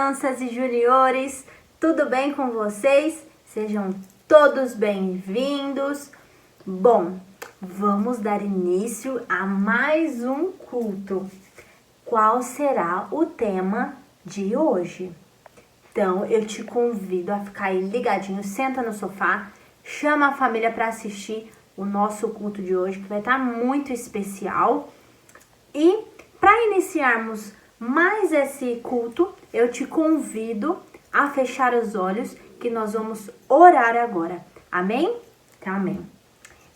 crianças e juniores, tudo bem com vocês? Sejam todos bem-vindos. Bom, vamos dar início a mais um culto. Qual será o tema de hoje? Então, eu te convido a ficar aí ligadinho, senta no sofá, chama a família para assistir o nosso culto de hoje, que vai estar muito especial. E para iniciarmos mais esse culto, eu te convido a fechar os olhos, que nós vamos orar agora. Amém? Então, amém.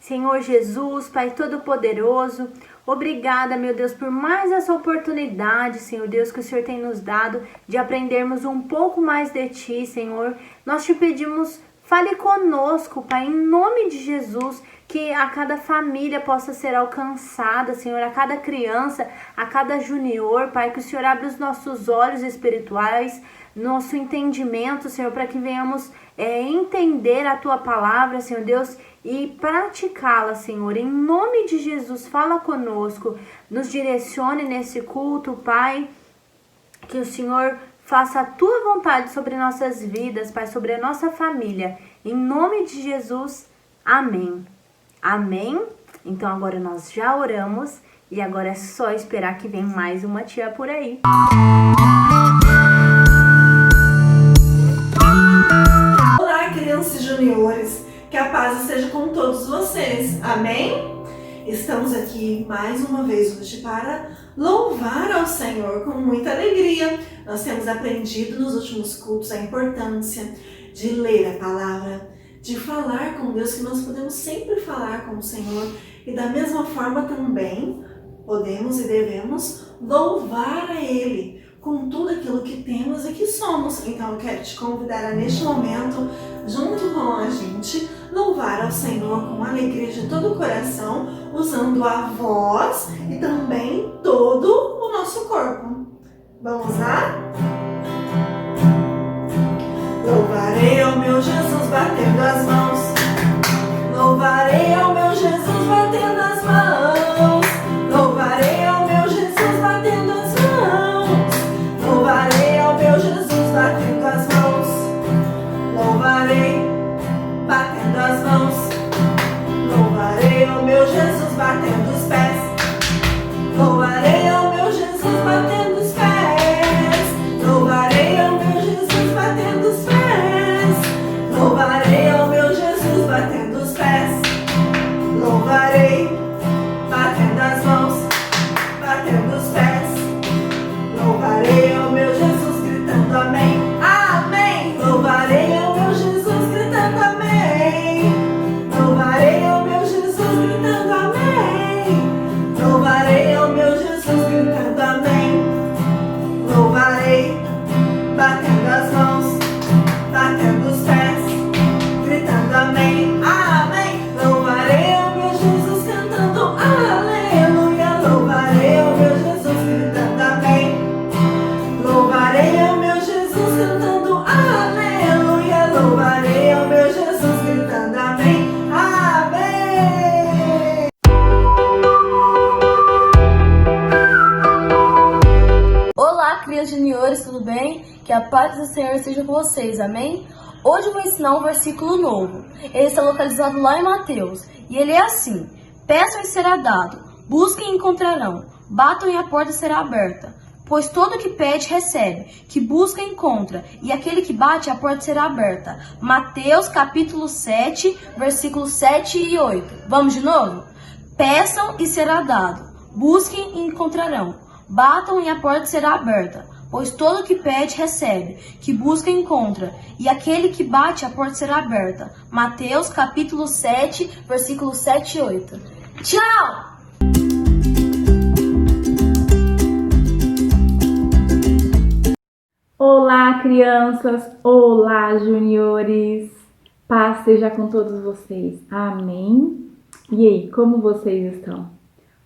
Senhor Jesus, Pai Todo-Poderoso, obrigada, meu Deus, por mais essa oportunidade, Senhor Deus, que o Senhor tem nos dado de aprendermos um pouco mais de Ti, Senhor. Nós te pedimos, fale conosco, Pai, em nome de Jesus, que a cada família possa ser alcançada, Senhor, a cada criança, a cada junior, Pai, que o Senhor abra os nossos olhos espirituais, nosso entendimento, Senhor, para que venhamos entender a Tua palavra, Senhor Deus, e praticá-la, Senhor. Em nome de Jesus, fala conosco, nos direcione nesse culto, Pai, que o Senhor faça a Tua vontade sobre nossas vidas, Pai, sobre a nossa família. Em nome de Jesus, amém. Amém? Então agora nós já oramos e agora é só esperar que venha mais uma tia por aí. Olá, crianças e juniores, que a paz esteja com todos vocês, amém? Estamos aqui mais uma vez hoje para louvar ao Senhor com muita alegria. Nós temos aprendido nos últimos cultos a importância de ler a palavra, de falar com Deus, que nós podemos sempre falar com o Senhor, e da mesma forma também podemos e devemos louvar a Ele com tudo aquilo que temos e que somos. Então eu quero te convidar a neste momento, junto com a gente, louvar ao Senhor com alegria de todo o coração, usando a voz e também todo o nosso corpo. Vamos lá? Louvarei ao meu Jesus batendo as mãos. Louvarei ao meu Jesus batendo as mãos. Louvarei ao meu Jesus batendo as mãos. Louvarei ao meu Jesus batendo as mãos. Louvarei batendo as mãos. Louvarei ao meu Jesus batendo os pés. Louvarei ao meu Jesus batendo os pés. Louvarei ao meu Jesus batendo os pés. Louvarei ao meu Jesus batendo os pés. Louvarei batendo as mãos, batendo os pés. Louvarei ao meu Jesus gritando amém, amém. Louvarei ao meu Jesus gritando amém. Louvarei ao meu Jesus gritando amém. Louvarei ao meu Jesus gritando amém. Louvarei batendo as mãos, batendo os pés, gritando amém, amém. Louvarei ao meu Jesus cantando aleluia. Louvarei ao meu Jesus gritando amém. Louvarei ao meu Jesus cantando aleluia. Louvarei ao meu Jesus gritando amém, amém. Olá, crianças juniores, tudo bem? Que a paz do Senhor esteja com vocês, amém? Hoje eu vou ensinar um versículo novo. Ele está localizado lá em Mateus. E ele é assim: peçam e será dado, busquem e encontrarão, batam e a porta será aberta. Pois todo que pede, recebe, que busca, encontra, e aquele que bate, a porta será aberta. Mateus capítulo 7, versículos 7 e 8. Vamos de novo? Peçam e será dado, busquem e encontrarão, batam e a porta será aberta. Pois todo que pede, recebe, que busca, encontra, e aquele que bate, a porta será aberta. Mateus capítulo 7, versículos 7 e 8. Tchau! Olá, crianças! Olá, juniores! Paz seja com todos vocês. Amém? E aí, como vocês estão?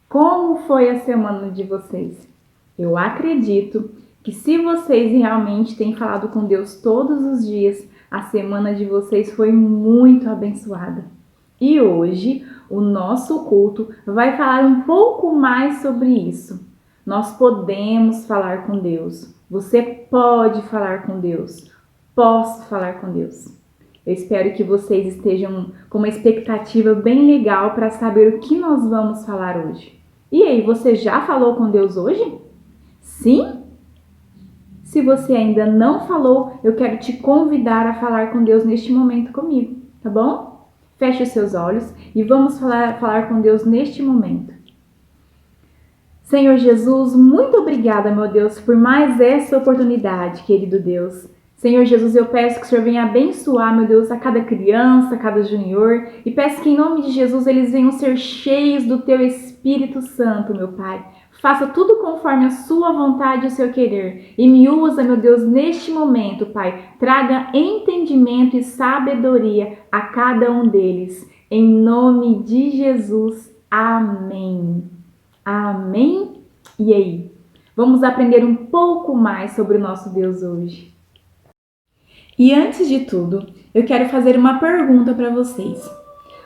Como foi a semana de vocês? Eu acredito que se vocês realmente têm falado com Deus todos os dias, a semana de vocês foi muito abençoada. E hoje, o nosso culto vai falar um pouco mais sobre isso. Nós podemos falar com Deus. Você pode falar com Deus. Posso falar com Deus. Eu espero que vocês estejam com uma expectativa bem legal para saber o que nós vamos falar hoje. E aí, você já falou com Deus hoje? Sim? Se você ainda não falou, eu quero te convidar a falar com Deus neste momento comigo, tá bom? Feche os seus olhos e vamos falar com Deus neste momento. Senhor Jesus, muito obrigada, meu Deus, por mais essa oportunidade, querido Deus. Senhor Jesus, eu peço que o Senhor venha abençoar, meu Deus, a cada criança, a cada junior, e peço que em nome de Jesus eles venham ser cheios do Teu Espírito Santo, meu Pai. Faça tudo conforme a sua vontade e o seu querer. E me usa, meu Deus, neste momento, Pai. Traga entendimento e sabedoria a cada um deles. Em nome de Jesus. Amém. Amém? E aí? Vamos aprender um pouco mais sobre o nosso Deus hoje. E antes de tudo, eu quero fazer uma pergunta para vocês.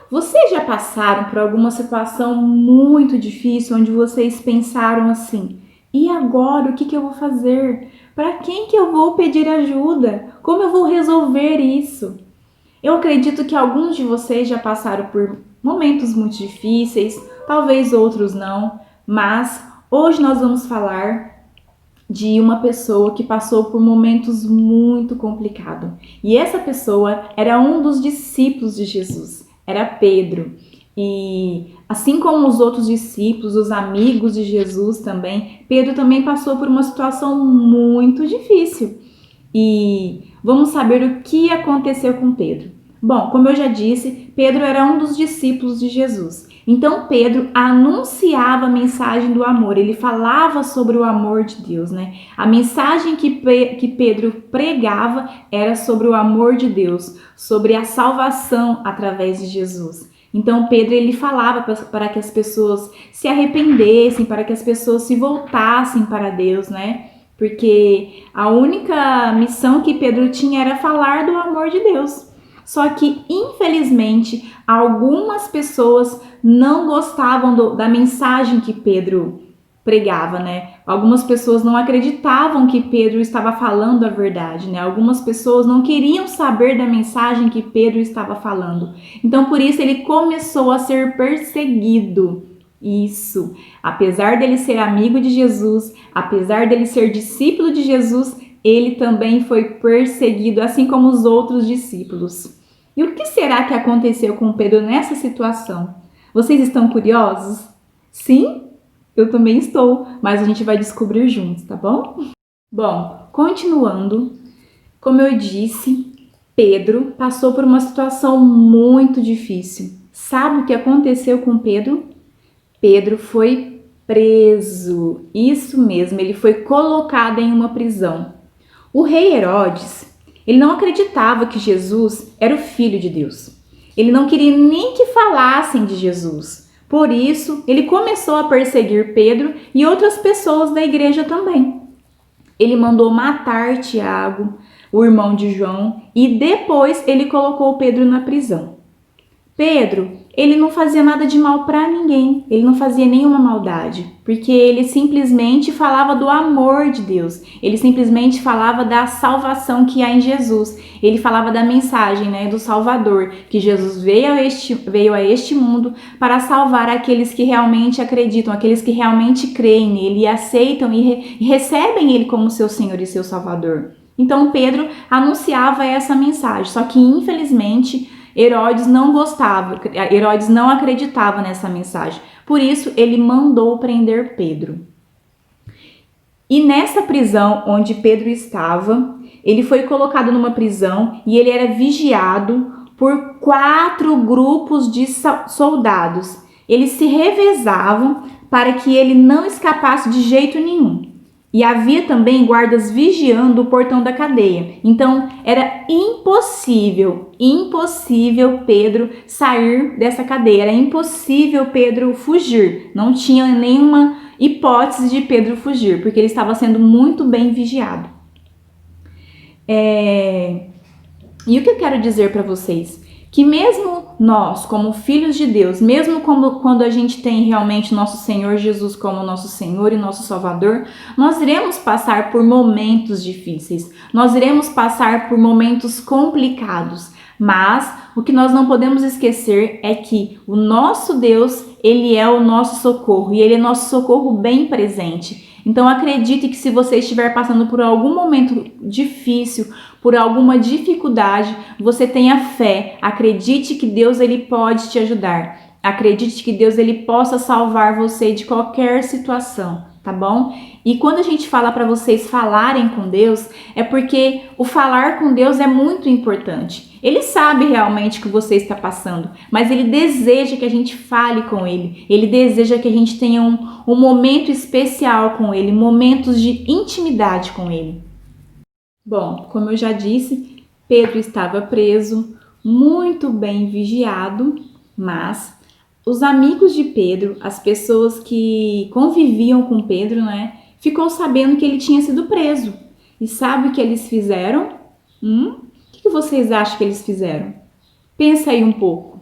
Vocês já passaram por alguma situação muito difícil onde vocês pensaram assim: e agora o que eu vou fazer? Para quem que eu vou pedir ajuda? Como eu vou resolver isso? Eu acredito que alguns de vocês já passaram por momentos muito difíceis, talvez outros não, mas hoje nós vamos falar de uma pessoa que passou por momentos muito complicados. E essa pessoa era um dos discípulos de Jesus. Era Pedro. E assim como os outros discípulos, os amigos de Jesus também, Pedro também passou por uma situação muito difícil. E vamos saber o que aconteceu com Pedro. Bom, como eu já disse, Pedro era um dos discípulos de Jesus. Então Pedro anunciava a mensagem do amor, ele falava sobre o amor de Deus, né? A mensagem que Pedro pregava era sobre o amor de Deus, sobre a salvação através de Jesus. Então Pedro ele falava para que as pessoas se arrependessem, para que as pessoas se voltassem para Deus, né? Porque a única missão que Pedro tinha era falar do amor de Deus. Só que, infelizmente, algumas pessoas não gostavam da mensagem que Pedro pregava, né? Algumas pessoas não acreditavam que Pedro estava falando a verdade, né? Algumas pessoas não queriam saber da mensagem que Pedro estava falando. Então, por isso, ele começou a ser perseguido. Isso. Apesar dele ser amigo de Jesus, apesar dele ser discípulo de Jesus, ele também foi perseguido, assim como os outros discípulos. E o que será que aconteceu com Pedro nessa situação? Vocês estão curiosos? Sim? Eu também estou, mas a gente vai descobrir juntos, tá bom? Bom, continuando, como eu disse, Pedro passou por uma situação muito difícil. Sabe o que aconteceu com Pedro? Pedro foi preso. Isso mesmo, ele foi colocado em uma prisão. O rei Herodes, ele não acreditava que Jesus era o Filho de Deus. Ele não queria nem que falassem de Jesus. Por isso, ele começou a perseguir Pedro e outras pessoas da igreja também. Ele mandou matar Tiago, o irmão de João, e depois ele colocou Pedro na prisão. Pedro, ele não fazia nada de mal para ninguém, ele não fazia nenhuma maldade, porque ele simplesmente falava do amor de Deus, ele simplesmente falava da salvação que há em Jesus, ele falava da mensagem, né, do Salvador, que Jesus veio a este mundo para salvar aqueles que realmente acreditam, aqueles que realmente creem nele e aceitam e recebem ele como seu Senhor e seu Salvador. Então Pedro anunciava essa mensagem, só que infelizmente Herodes não gostava, Herodes não acreditava nessa mensagem. Por isso, ele mandou prender Pedro. E nessa prisão onde Pedro estava, ele foi colocado numa prisão e ele era vigiado por 4 grupos de soldados. Eles se revezavam para que ele não escapasse de jeito nenhum. E havia também guardas vigiando o portão da cadeia. Então, era impossível Pedro sair dessa cadeia. Era impossível Pedro fugir. Não tinha nenhuma hipótese de Pedro fugir, porque ele estava sendo muito bem vigiado. E o que eu quero dizer para vocês? que mesmo nós, como filhos de Deus, mesmo quando a gente tem realmente nosso Senhor Jesus como nosso Senhor e nosso Salvador, nós iremos passar por momentos difíceis, nós iremos passar por momentos complicados, mas o que nós não podemos esquecer é que o nosso Deus, Ele é o nosso socorro, e Ele é nosso socorro bem presente. Então acredite que se você estiver passando por algum momento difícil, por alguma dificuldade, você tenha fé. Acredite que Deus ele pode te ajudar. Acredite que Deus ele possa salvar você de qualquer situação, tá bom? E quando a gente fala para vocês falarem com Deus, é porque o falar com Deus é muito importante. Ele sabe realmente o que você está passando, mas ele deseja que a gente fale com ele. Ele deseja que a gente tenha um momento especial com ele, momentos de intimidade com ele. Bom, como eu já disse, Pedro estava preso, muito bem vigiado, mas os amigos de Pedro, as pessoas que conviviam com Pedro, ficou sabendo que ele tinha sido preso. E sabe o que eles fizeram? O que vocês acham que eles fizeram? Pensa aí um pouco. O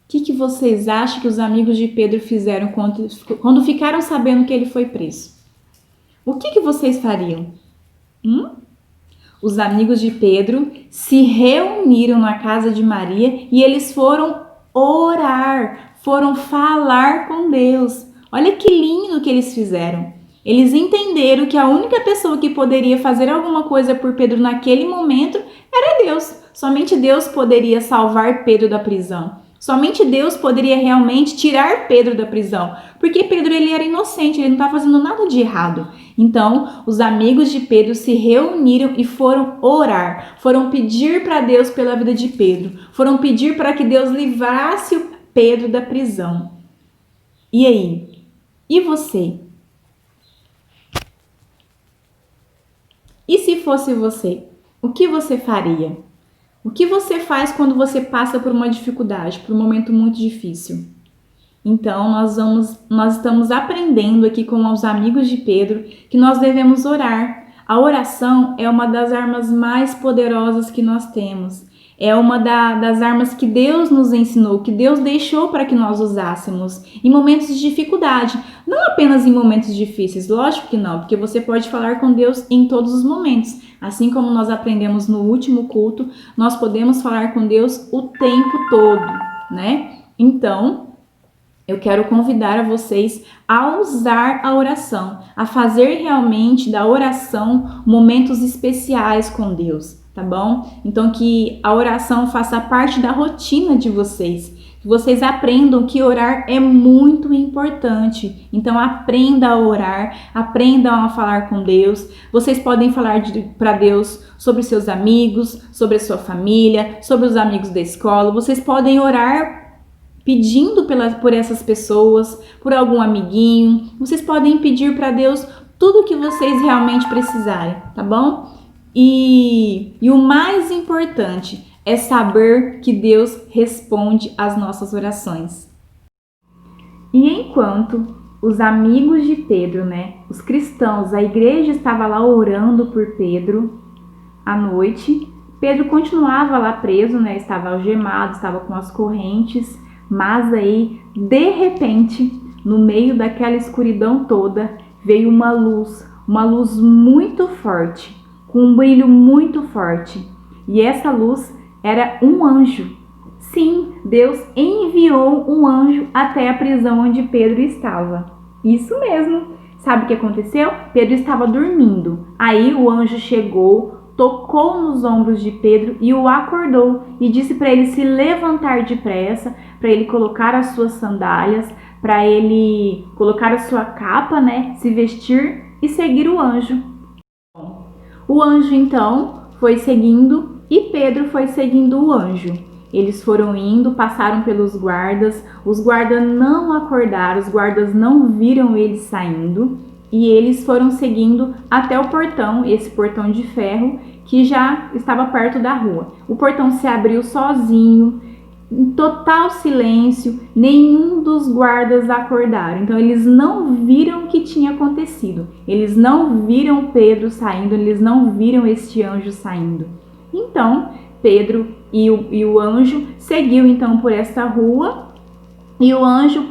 que vocês acham que os amigos de Pedro fizeram quando ficaram sabendo que ele foi preso? O que vocês fariam? Os amigos de Pedro se reuniram na casa de Maria e eles foram orar, foram falar com Deus. Olha que lindo que eles fizeram. Eles entenderam que a única pessoa que poderia fazer alguma coisa por Pedro naquele momento era Deus. Somente Deus poderia salvar Pedro da prisão. Somente Deus poderia realmente tirar Pedro da prisão, porque Pedro ele era inocente, ele não estava fazendo nada de errado. Então, os amigos de Pedro se reuniram e foram orar, foram pedir para Deus pela vida de Pedro, foram pedir para que Deus livrasse o Pedro da prisão. E aí? E você? E se fosse você, o que você faria? O que você faz quando você passa por uma dificuldade, por um momento muito difícil? Então, nós estamos aprendendo aqui com os amigos de Pedro que nós devemos orar. A oração é uma das armas mais poderosas que nós temos. É uma das armas que Deus nos ensinou, que Deus deixou para que nós usássemos em momentos de dificuldade. Não apenas em momentos difíceis, lógico que não, porque você pode falar com Deus em todos os momentos. Assim como nós aprendemos no último culto, nós podemos falar com Deus o tempo todo, Então, eu quero convidar a vocês a usar a oração, a fazer realmente da oração momentos especiais com Deus, tá bom? Então, que a oração faça parte da rotina de vocês. Que vocês aprendam que orar é muito importante. Então, aprenda a orar, aprendam a falar com Deus. Vocês podem falar para Deus sobre seus amigos, sobre a sua família, sobre os amigos da escola. Vocês podem orar pedindo por essas pessoas, por algum amiguinho. Vocês podem pedir para Deus tudo o que vocês realmente precisarem, tá bom? E o mais importante é saber que Deus responde às nossas orações. E enquanto os amigos de Pedro, os cristãos, a igreja estava lá orando por Pedro à noite, Pedro continuava lá preso, Estava algemado, estava com as correntes, mas aí, de repente, no meio daquela escuridão toda, veio uma luz muito forte, com um brilho muito forte. E essa luz era um anjo. Sim, Deus enviou um anjo até a prisão onde Pedro estava. Isso mesmo. Sabe o que aconteceu? Pedro estava dormindo. Aí o anjo chegou, tocou nos ombros de Pedro e o acordou e disse para ele se levantar depressa, para ele colocar as suas sandálias, para ele colocar a sua capa, se vestir e seguir o anjo. O anjo então foi seguindo e Pedro foi seguindo o anjo. Eles foram indo, passaram pelos guardas, os guardas não acordaram, os guardas não viram eles saindo e eles foram seguindo até o portão, esse portão de ferro que já estava perto da rua. O portão se abriu sozinho, em total silêncio, nenhum dos guardas acordaram. Então eles não viram o que tinha acontecido, eles não viram Pedro saindo, eles não viram este anjo saindo. Então Pedro E o anjo seguiu então por essa rua, e o anjo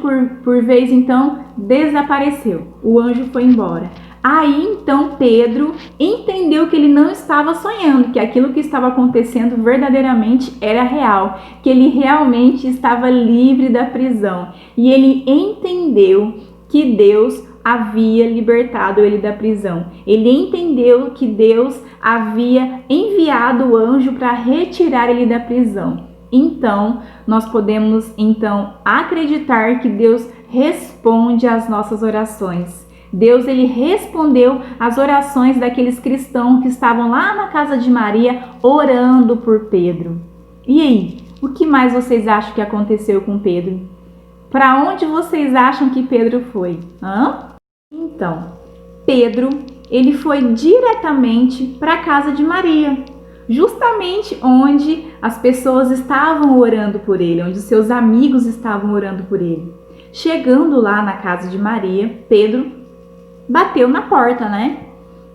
por vez então desapareceu. O anjo foi embora. Aí então Pedro entendeu que ele não estava sonhando, que aquilo que estava acontecendo verdadeiramente era real, que ele realmente estava livre da prisão. E ele entendeu que Deus havia libertado ele da prisão. Ele entendeu que Deus havia enviado o anjo para retirar ele da prisão. Então, nós podemos acreditar que Deus responde às nossas orações. Deus, ele respondeu às orações daqueles cristãos que estavam lá na casa de Maria orando por Pedro. E aí, o que mais vocês acham que aconteceu com Pedro? Para onde vocês acham que Pedro foi? Então, Pedro, ele foi diretamente para a casa de Maria, justamente onde as pessoas estavam orando por ele, onde os seus amigos estavam orando por ele. Chegando lá na casa de Maria, Pedro bateu na porta, né?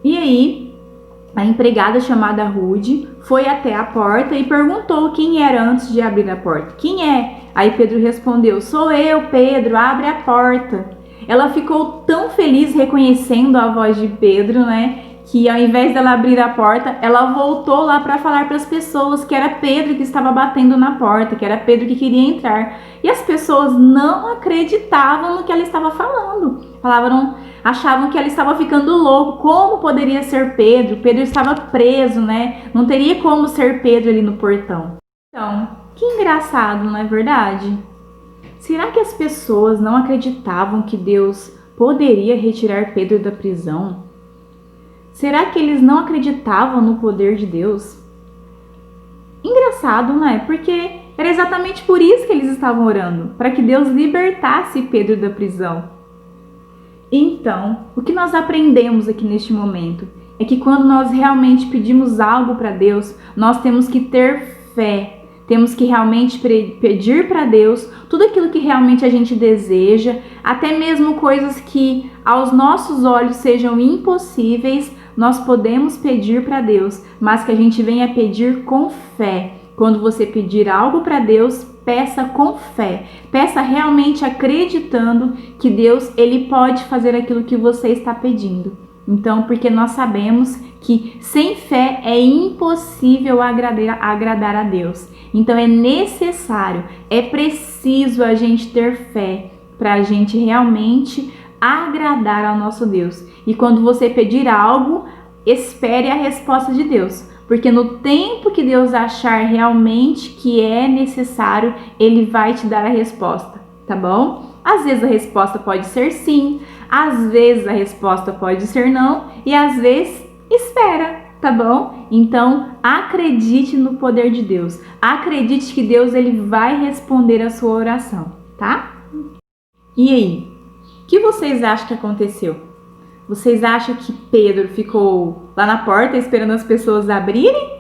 E aí, a empregada chamada Rude foi até a porta e perguntou quem era antes de abrir a porta. Quem é? Aí Pedro respondeu: sou eu, Pedro, abre a porta. Ela ficou tão feliz reconhecendo a voz de Pedro, né? Que ao invés dela abrir a porta, ela voltou lá para falar para as pessoas que era Pedro que estava batendo na porta, que era Pedro que queria entrar. E as pessoas não acreditavam no que ela estava falando. Achavam que ela estava ficando louco. Como poderia ser Pedro? Pedro estava preso, né? Não teria como ser Pedro ali no portão. Então, que engraçado, não é verdade? Será que as pessoas não acreditavam que Deus poderia retirar Pedro da prisão? Será que eles não acreditavam no poder de Deus? Engraçado, não é? Porque era exatamente por isso que eles estavam orando, para que Deus libertasse Pedro da prisão. Então, o que nós aprendemos aqui neste momento é que quando nós realmente pedimos algo para Deus, nós temos que ter fé. Temos que realmente pedir para Deus tudo aquilo que realmente a gente deseja, até mesmo coisas que aos nossos olhos sejam impossíveis, nós podemos pedir para Deus, mas que a gente venha pedir com fé. Quando você pedir algo para Deus, peça com fé. Peça realmente acreditando que Deus, ele pode fazer aquilo que você está pedindo. Então, porque nós sabemos que sem fé é impossível agradar a Deus. Então, é necessário, é preciso a gente ter fé para a gente realmente agradar ao nosso Deus. E quando você pedir algo, espere a resposta de Deus. Porque no tempo que Deus achar realmente que é necessário, ele vai te dar a resposta, tá bom? Às vezes a resposta pode ser sim, às vezes a resposta pode ser não e às vezes espera, tá bom? Então acredite no poder de Deus, acredite que Deus ele vai responder a sua oração, tá? E aí, o que vocês acham que aconteceu? Vocês acham que Pedro ficou lá na porta esperando as pessoas abrirem?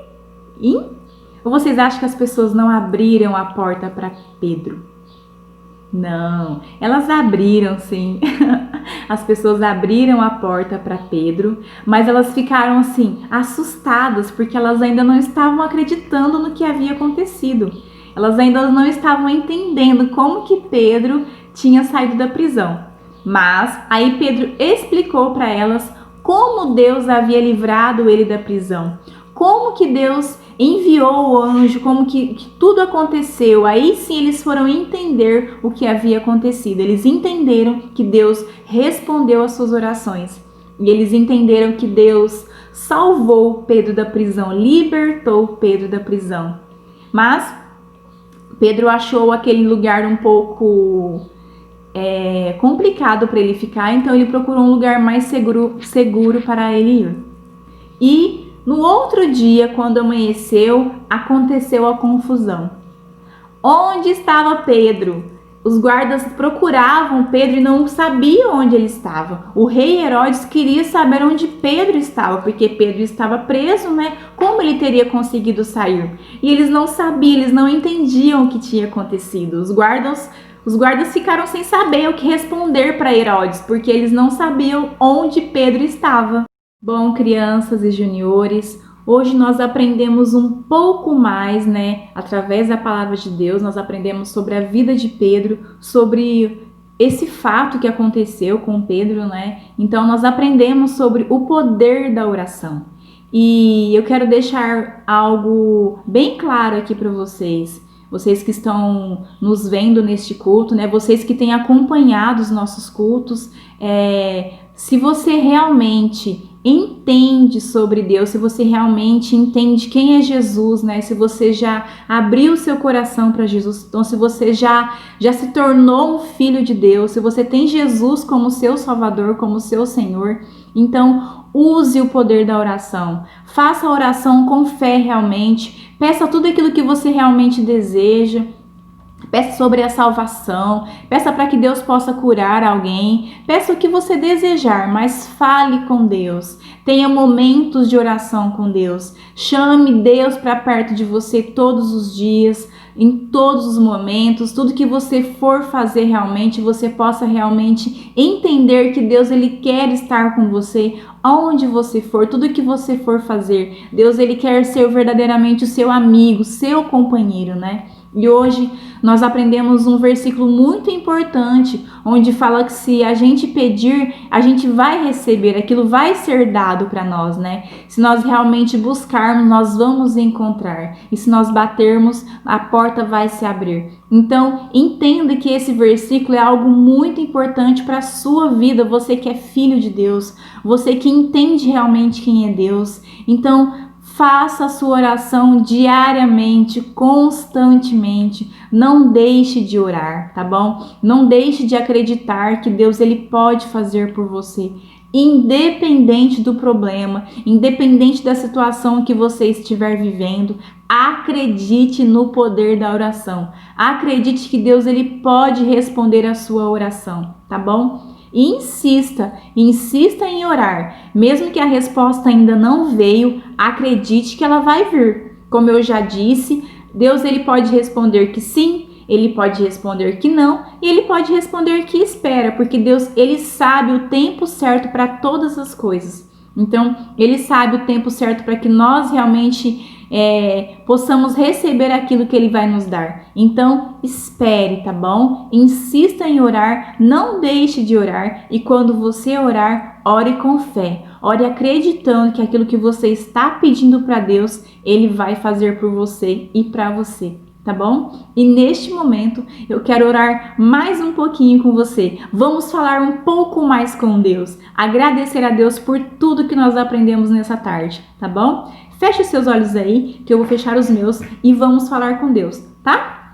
Ou vocês acham que as pessoas não abriram a porta para Pedro? Não, elas abriram sim. As pessoas abriram a porta para Pedro, mas elas ficaram assim, assustadas, porque elas ainda não estavam acreditando no que havia acontecido. Elas ainda não estavam entendendo como que Pedro tinha saído da prisão. Mas aí Pedro explicou para elas como Deus havia livrado ele da prisão. Como que Deus enviou o anjo, como que tudo aconteceu. Aí sim eles foram entender o que havia acontecido. Eles entenderam que Deus respondeu às suas orações. E eles entenderam que Deus salvou Pedro da prisão, libertou Pedro da prisão. Mas Pedro achou aquele lugar um pouco complicado para ele ficar, então ele procurou um lugar mais seguro para ele ir. E no outro dia, quando amanheceu, aconteceu a confusão. Onde estava Pedro? Os guardas procuravam Pedro e não sabiam onde ele estava. O rei Herodes queria saber onde Pedro estava, porque Pedro estava preso, né? Como ele teria conseguido sair? E eles não sabiam, eles não entendiam o que tinha acontecido. Os guardas ficaram sem saber o que responder para Herodes, porque eles não sabiam onde Pedro estava. Bom, crianças e juniores, Hoje nós aprendemos um pouco mais, né? Através da palavra de Deus, nós aprendemos sobre a vida de Pedro, sobre esse fato que aconteceu com Pedro, né? Então nós aprendemos sobre o poder da oração. E eu quero deixar algo bem claro aqui para vocês. Vocês que estão nos vendo neste culto, né? Vocês que têm acompanhado os nossos cultos, se você realmente entende sobre Deus, se você realmente entende quem é Jesus, né? Se você já abriu o seu coração para Jesus, então se você já se tornou um filho de Deus, se você tem Jesus como seu Salvador, como seu Senhor, então use o poder da oração. Faça a oração com fé realmente. Peça tudo aquilo que você realmente deseja. Peça sobre a salvação, peça para que Deus possa curar alguém, peça o que você desejar, mas fale com Deus. Tenha momentos de oração com Deus. Chame Deus para perto de você todos os dias, em todos os momentos. Tudo que você for fazer realmente, você possa realmente entender que Deus ele quer estar com você aonde você for, tudo que você for fazer. Deus ele quer ser verdadeiramente o seu amigo, seu companheiro, né? E hoje nós aprendemos um versículo muito importante, onde fala que se a gente pedir, a gente vai receber, aquilo vai ser dado para nós, né? Se nós realmente buscarmos, nós vamos encontrar. E se nós batermos, a porta vai se abrir. Então, entenda que esse versículo é algo muito importante para a sua vida, você que é filho de Deus, você que entende realmente quem é Deus. Então, faça a sua oração diariamente, constantemente. Não deixe de orar, tá bom? Não deixe de acreditar que Deus ele pode fazer por você. Independente do problema, independente da situação que você estiver vivendo, acredite no poder da oração. Acredite que Deus ele pode responder a sua oração, tá bom? E insista em orar. Mesmo que a resposta ainda não veio, acredite que ela vai vir. Como eu já disse, Deus ele pode responder que sim, ele pode responder que não, e ele pode responder que espera, porque Deus ele sabe o tempo certo para todas as coisas. Então, ele sabe o tempo certo para que nós realmente possamos receber aquilo que ele vai nos dar. Então, espere, tá bom? Insista em orar, não deixe de orar, e quando você orar, ore com fé. Ore acreditando que aquilo que você está pedindo para Deus, ele vai fazer por você e para você. Tá bom? E neste momento eu quero orar mais um pouquinho com você. Vamos falar um pouco mais com Deus. Agradecer a Deus por tudo que nós aprendemos nessa tarde, tá bom? Feche os seus olhos aí, que eu vou fechar os meus e vamos falar com Deus, tá?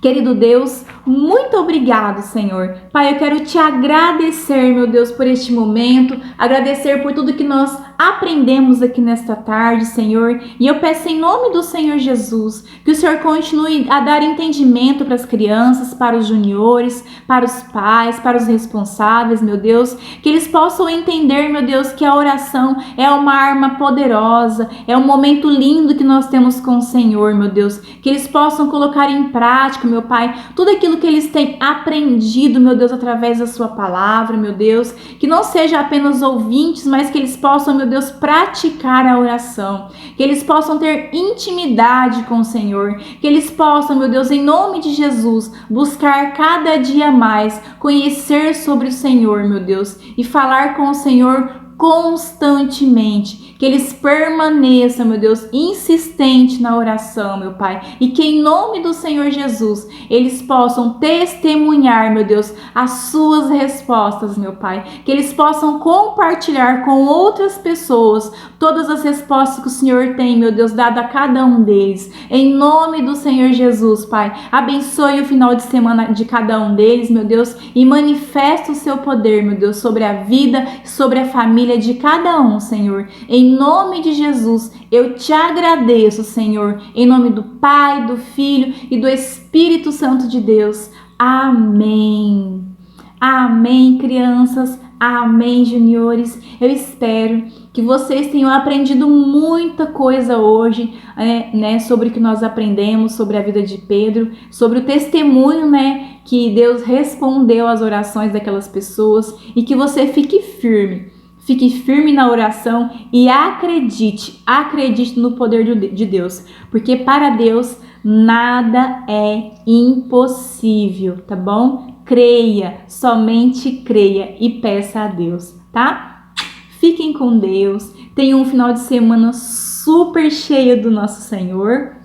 Querido Deus, muito obrigado, Senhor. Pai, eu quero te agradecer, meu Deus, por este momento, agradecer por tudo que nós aprendemos aqui nesta tarde, Senhor. E eu peço em nome do Senhor Jesus, que o Senhor continue a dar entendimento para as crianças, para os juniores, para os pais, para os responsáveis, meu Deus, que eles possam entender, meu Deus, que a oração é uma arma poderosa, é um momento lindo que nós temos com o Senhor, meu Deus, que eles possam colocar em prática, meu Pai, tudo aquilo que eles têm aprendido, meu Deus, através da sua palavra, meu Deus, que não seja apenas ouvintes, mas que eles possam, meu Deus, praticar a oração, que eles possam ter intimidade com o Senhor, que eles possam, meu Deus, em nome de Jesus, buscar cada dia mais, conhecer sobre o Senhor, meu Deus, e falar com o Senhor constantemente, que eles permaneçam, meu Deus, insistente na oração, meu Pai, e que em nome do Senhor Jesus, eles possam testemunhar, meu Deus, as suas respostas, meu Pai, que eles possam compartilhar com outras pessoas todas as respostas que o Senhor tem, meu Deus, dado a cada um deles, em nome do Senhor Jesus, Pai, abençoe o final de semana de cada um deles, meu Deus, e manifesta o seu poder, meu Deus, sobre a vida, sobre a família de cada um, Senhor. Em nome de Jesus, eu te agradeço, Senhor. Em nome do Pai, do Filho e do Espírito Santo de Deus. Amém. Amém, crianças. Amém, juniores. Eu espero que vocês tenham aprendido muita coisa hoje, né, sobre o que nós aprendemos, sobre a vida de Pedro, sobre o testemunho, né, que Deus respondeu às orações daquelas pessoas, e que você fique firme. Fique firme na oração e acredite no poder de Deus, porque para Deus nada é impossível, tá bom? Creia, somente creia e peça a Deus, tá? Fiquem com Deus, tenham um final de semana super cheio do nosso Senhor.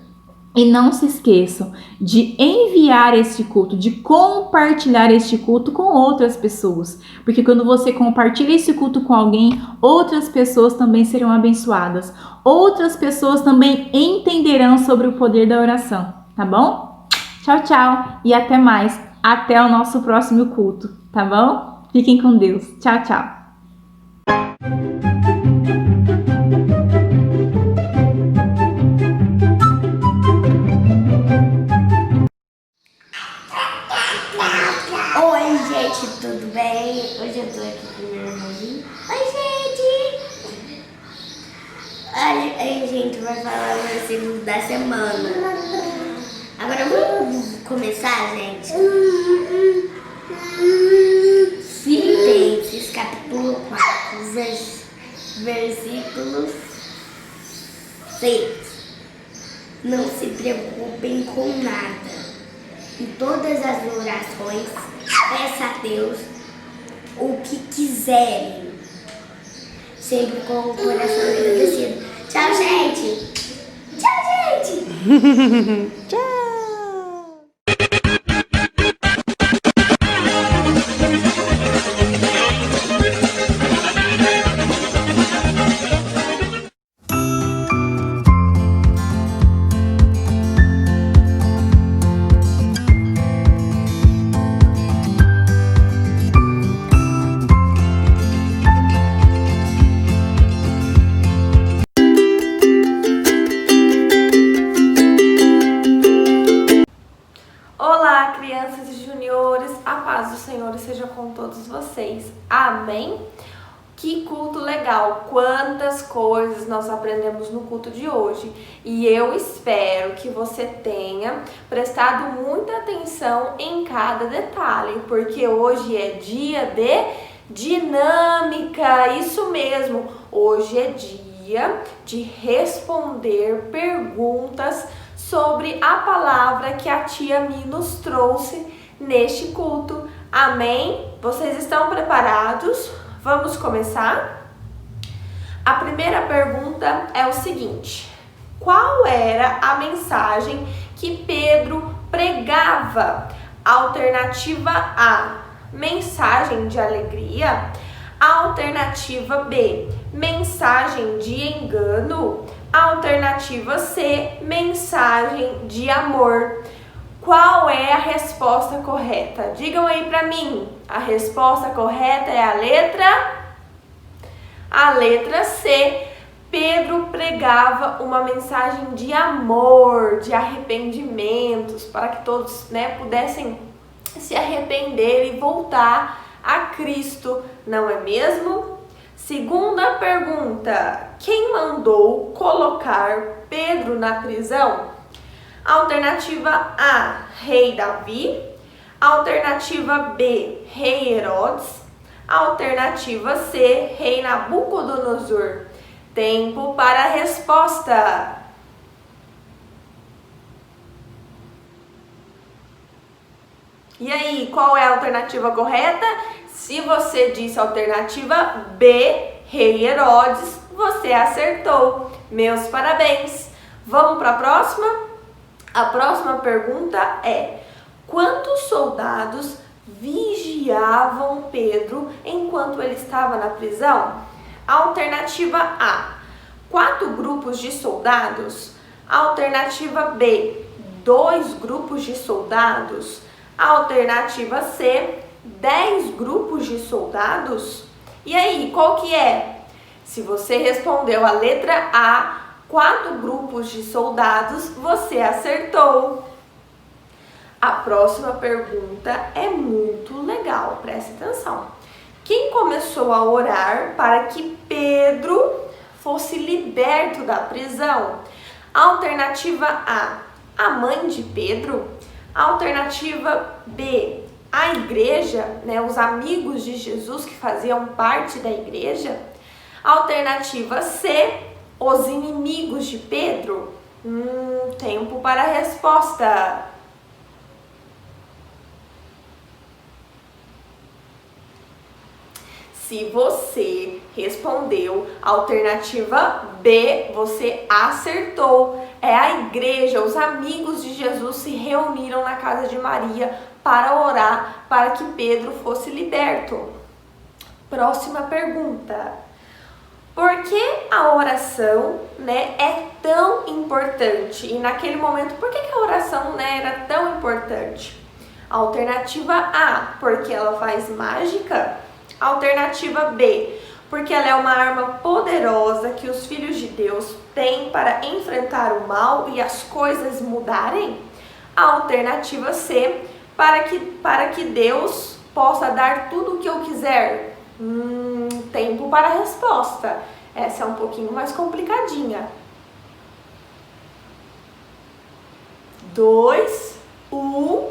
E não se esqueçam de enviar este culto, de compartilhar este culto com outras pessoas. Porque quando você compartilha este culto com alguém, outras pessoas também serão abençoadas. Outras pessoas também entenderão sobre o poder da oração, tá bom? Tchau, tchau e até mais. Até o nosso próximo culto, tá bom? Fiquem com Deus. Tchau, tchau. Oi, gente, tudo bem? Hoje eu tô aqui com meu irmãozinho. Oi, gente! A gente vai falar o versículo da semana. Agora vamos começar, gente? Filipenses, capítulo 4, versículo 6. Não se preocupem com nada. Em todas as orações, peça a Deus o que quiserem, sempre com o coração agradecido. Tchau, gente! Tchau, gente! Tchau! Olá, crianças e juniores, a paz do Senhor seja com todos vocês. Amém? Que culto legal! Quantas coisas nós aprendemos no culto de hoje. E eu espero que você tenha prestado muita atenção em cada detalhe, porque hoje é dia de dinâmica. Isso mesmo, hoje é dia de responder perguntas sobre a palavra que a tia Mi nos trouxe neste culto. Amém? Vocês estão preparados? Vamos começar? A primeira pergunta é o seguinte: qual era a mensagem que Pedro pregava? Alternativa A, mensagem de alegria. Alternativa B, mensagem de engano. Alternativa C, mensagem de amor. Qual é a resposta correta? Digam aí pra mim. A resposta correta é a letra C. Pedro pregava uma mensagem de amor, de arrependimentos, para que todos, pudessem se arrepender e voltar a Cristo, não é mesmo? Segunda pergunta: quem mandou colocar Pedro na prisão? Alternativa A, rei Davi. Alternativa B, rei Herodes. Alternativa C, rei Nabucodonosor. Tempo para a resposta. E aí, qual é a alternativa correta? Se você disse a alternativa B, rei Herodes, você acertou. Meus parabéns. Vamos para a próxima? A próxima pergunta é: quantos soldados vigiavam Pedro enquanto ele estava na prisão? Alternativa A, 4 grupos de soldados. Alternativa B, 2 grupos de soldados. Alternativa C, 10 grupos de soldados. E aí, qual que é? Se você respondeu a letra A, 4 grupos de soldados, você acertou. A próxima pergunta é muito legal, preste atenção. Quem começou a orar para que Pedro fosse liberto da prisão? Alternativa A, a mãe de Pedro. Alternativa B, a igreja, né, os amigos de Jesus que faziam parte da igreja? Alternativa C, os inimigos de Pedro? Tempo para a resposta. Se você respondeu alternativa B, você acertou. É a igreja, os amigos de Jesus se reuniram na casa de Maria para orar para que Pedro fosse liberto. Próxima pergunta. Por que a oração, né, é tão importante? E naquele momento, por que a oração, né, era tão importante? Alternativa A, porque ela faz mágica. Alternativa B, porque ela é uma arma poderosa que os filhos de Deus têm para enfrentar o mal e as coisas mudarem. Alternativa C, para que Deus possa dar tudo o que eu quiser. Tempo para a resposta. Essa é um pouquinho mais complicadinha. 2, 1,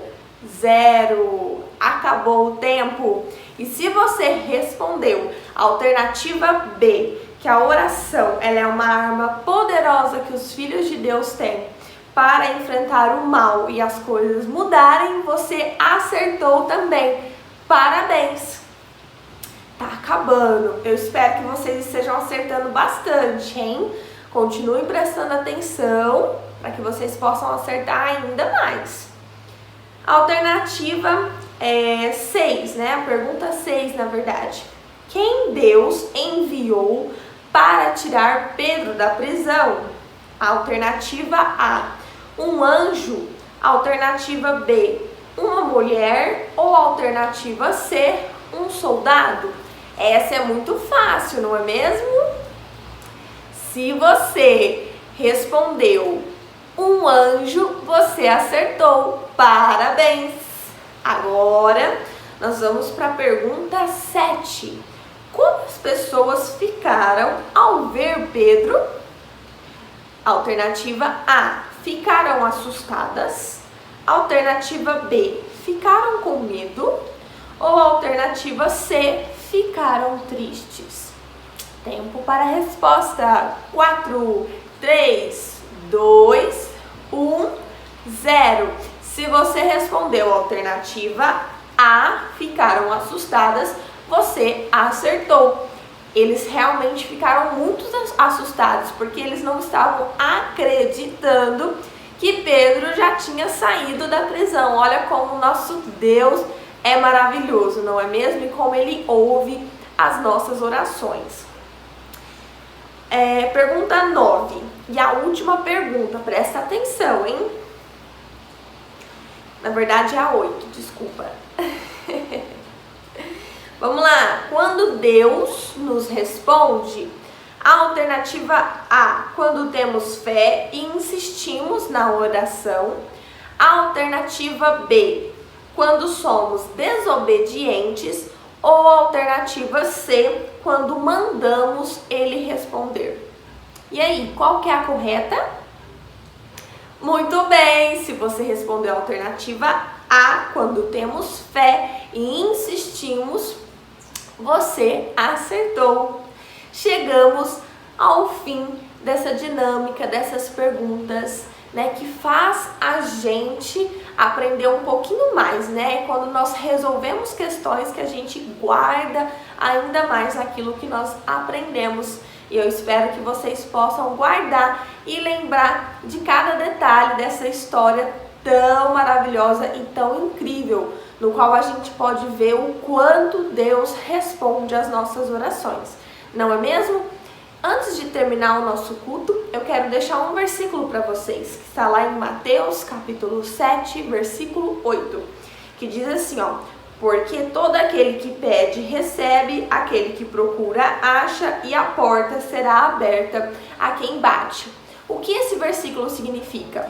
0. Acabou o tempo. E se você respondeu a alternativa B, que a oração ela é uma arma poderosa que os filhos de Deus têm para enfrentar o mal e as coisas mudarem, você acertou também. Parabéns! Tá acabando. Eu espero que vocês estejam acertando bastante, hein? Continuem prestando atenção para que vocês possam acertar ainda mais. Alternativa 6, né? A pergunta 6, na verdade. Quem Deus enviou para tirar Pedro da prisão? Alternativa A, um anjo. Alternativa B, uma mulher. Ou alternativa C, um soldado? Essa é muito fácil, não é mesmo? Se você respondeu um anjo, você acertou. Parabéns! Agora, nós vamos para a pergunta 7. Como as pessoas ficaram ao ver Pedro? Alternativa A, ficaram assustadas. Alternativa B, ficaram com medo. Ou alternativa C, ficaram tristes. Tempo para a resposta. 4, 3, 2, 1, 0. Se você respondeu a alternativa A, ficaram assustadas, você acertou. Eles realmente ficaram muito assustados, porque eles não estavam acreditando que Pedro já tinha saído da prisão. Olha como o nosso Deus é maravilhoso, não é mesmo? E como Ele ouve as nossas orações. Pergunta 9. E a última pergunta, presta atenção, hein? Na verdade é a 8, desculpa. Vamos lá. Quando Deus nos responde, a alternativa A, quando temos fé e insistimos na oração. A alternativa B, quando somos desobedientes. Ou a alternativa C, quando mandamos Ele responder. E aí, qual que é a correta? Muito bem! Se você respondeu a alternativa A, quando temos fé e insistimos, você acertou. Chegamos ao fim dessa dinâmica, dessas perguntas, né, que faz a gente aprender um pouquinho mais, né? Quando nós resolvemos questões que a gente guarda ainda mais aquilo que nós aprendemos. E eu espero que vocês possam guardar e lembrar de cada detalhe dessa história tão maravilhosa e tão incrível, no qual a gente pode ver o quanto Deus responde às nossas orações. Não é mesmo? Antes de terminar o nosso culto, eu quero deixar um versículo para vocês, que está lá em Mateus, capítulo 7, versículo 8, que diz assim, ó: porque todo aquele que pede, recebe, aquele que procura, acha, e a porta será aberta a quem bate. O que esse versículo significa?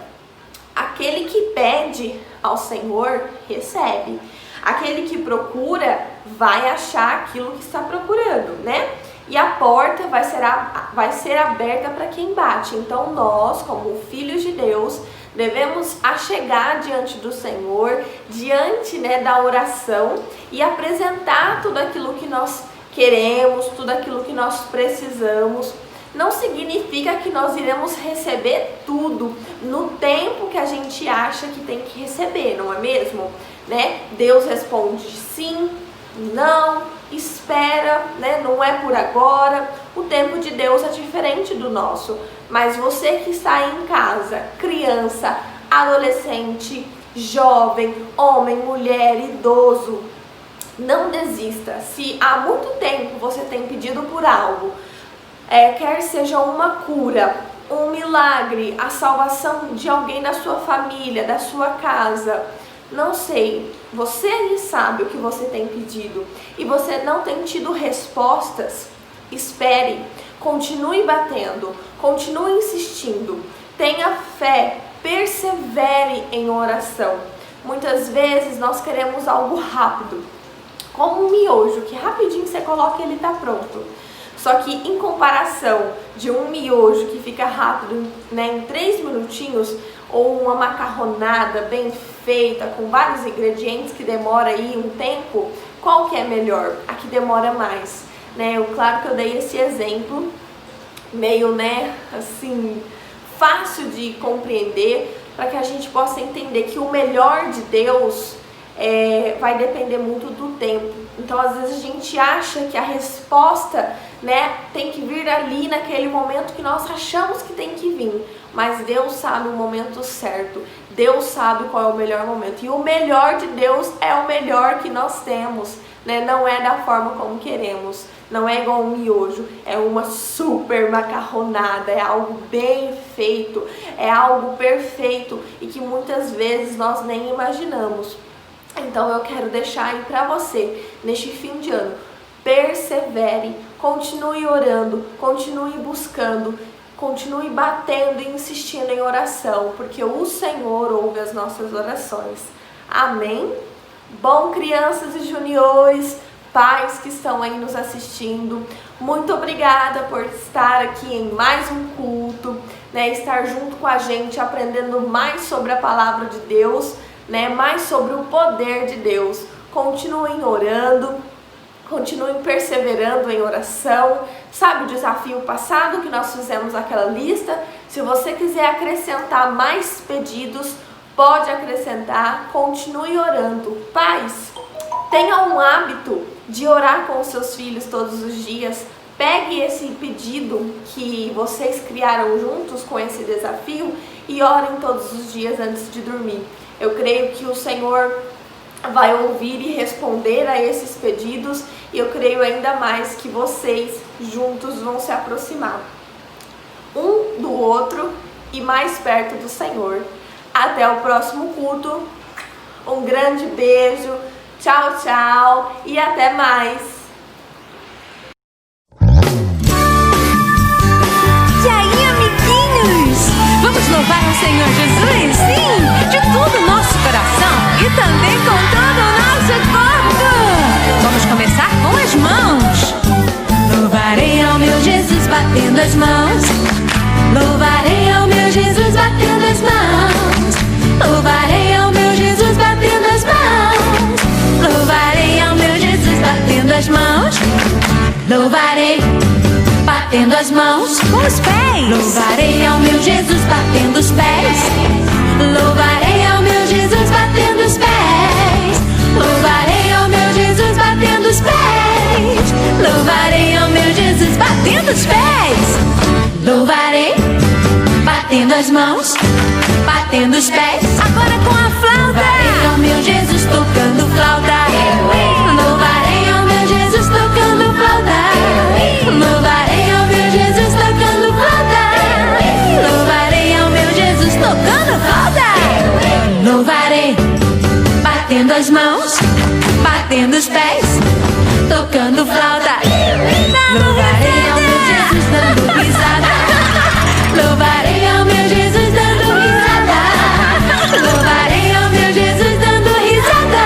Aquele que pede ao Senhor, recebe. Aquele que procura, vai achar aquilo que está procurando, né? E a porta vai ser aberta para quem bate. Então nós, como filhos de Deus, devemos achegar diante do Senhor, diante, né, da oração e apresentar tudo aquilo que nós queremos, tudo aquilo que nós precisamos. Não significa que nós iremos receber tudo no tempo que a gente acha que tem que receber, não é mesmo? Né? Deus responde sim, não, espera, né? Não é por agora. O tempo de Deus é diferente do nosso. Mas você que está aí em casa, criança, adolescente, jovem, homem, mulher, idoso, não desista. Se há muito tempo você tem pedido por algo, quer seja uma cura, um milagre, a salvação de alguém da sua família, da sua casa, não sei, você sabe o que você tem pedido e você não tem tido respostas, espere, continue batendo, continue insistindo, tenha fé, persevere em oração. Muitas vezes nós queremos algo rápido, como um miojo, que rapidinho você coloca e ele está pronto. Só que em comparação de um miojo que fica rápido, né, em 3 minutinhos, ou uma macarronada bem feita, com vários ingredientes que demora aí um tempo, qual que é melhor? A que demora mais, né? Claro que eu dei esse exemplo, meio, né, assim, fácil de compreender, para que a gente possa entender que o melhor de Deus vai depender muito do tempo. Então, às vezes a gente acha que a resposta, né, tem que vir ali naquele momento que nós achamos que tem que vir. Mas Deus sabe o momento certo. Deus sabe qual é o melhor momento. E o melhor de Deus é o melhor que nós temos, né? Não é da forma como queremos. Não é igual um miojo. É uma super macarronada. É algo bem feito. É algo perfeito. E que muitas vezes nós nem imaginamos. Então eu quero deixar aí para você, neste fim de ano, persevere, continue orando, continue buscando, continue batendo e insistindo em oração, porque o Senhor ouve as nossas orações. Amém? Bom, crianças e juniores, pais que estão aí nos assistindo, muito obrigada por estar aqui em mais um culto, né, estar junto com a gente, aprendendo mais sobre a palavra de Deus, né, mais sobre o poder de Deus. Continuem orando, continuem perseverando em oração. Sabe o desafio passado que nós fizemos aquela lista? Se você quiser acrescentar mais pedidos, pode acrescentar. Continue orando. Pais, tenha um hábito de orar com os seus filhos todos os dias. Pegue esse pedido que vocês criaram juntos com esse desafio e orem todos os dias antes de dormir. Eu creio que o Senhor vai ouvir e responder a esses pedidos, e eu creio ainda mais que vocês juntos vão se aproximar um do outro e mais perto do Senhor. Até o próximo culto. Um grande beijo. Tchau, tchau e até mais. E aí, amiguinhos? Vamos louvar ao Senhor Jesus? Sim, de todo o nosso coração e também com todo o nosso corpo. Vamos começar com as mãos. Louvarei ao meu Jesus batendo as mãos. Louvarei ao meu Jesus batendo as mãos. Louvarei ao meu Jesus batendo as mãos. Louvarei ao meu Jesus batendo as mãos. Louvarei batendo as mãos com os pés. Louvarei ao meu Jesus batendo os pés. Louvarei ao meu Jesus batendo os pés. Louvarei ao meu Jesus batendo os pés. Louvarei ao meu Jesus batendo os pés. Louvarei batendo as mãos, batendo os pés. Agora com a flauta. Louvarei ao meu Jesus tocando flauta. Louvarei ao meu Jesus tocando flauta. Louvarei ao meu Jesus tocando flauta. Louvarei ao meu Jesus tocando flauta. Louvarei batendo as mãos, batendo os pés, tocando flauta. Louvarei ao meu Jesus dando risada. Louvarei ao meu Jesus dando risada. Louvarei ao meu Jesus dando risada.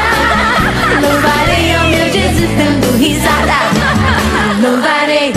Louvarei ao meu Jesus dando risada. Louvarei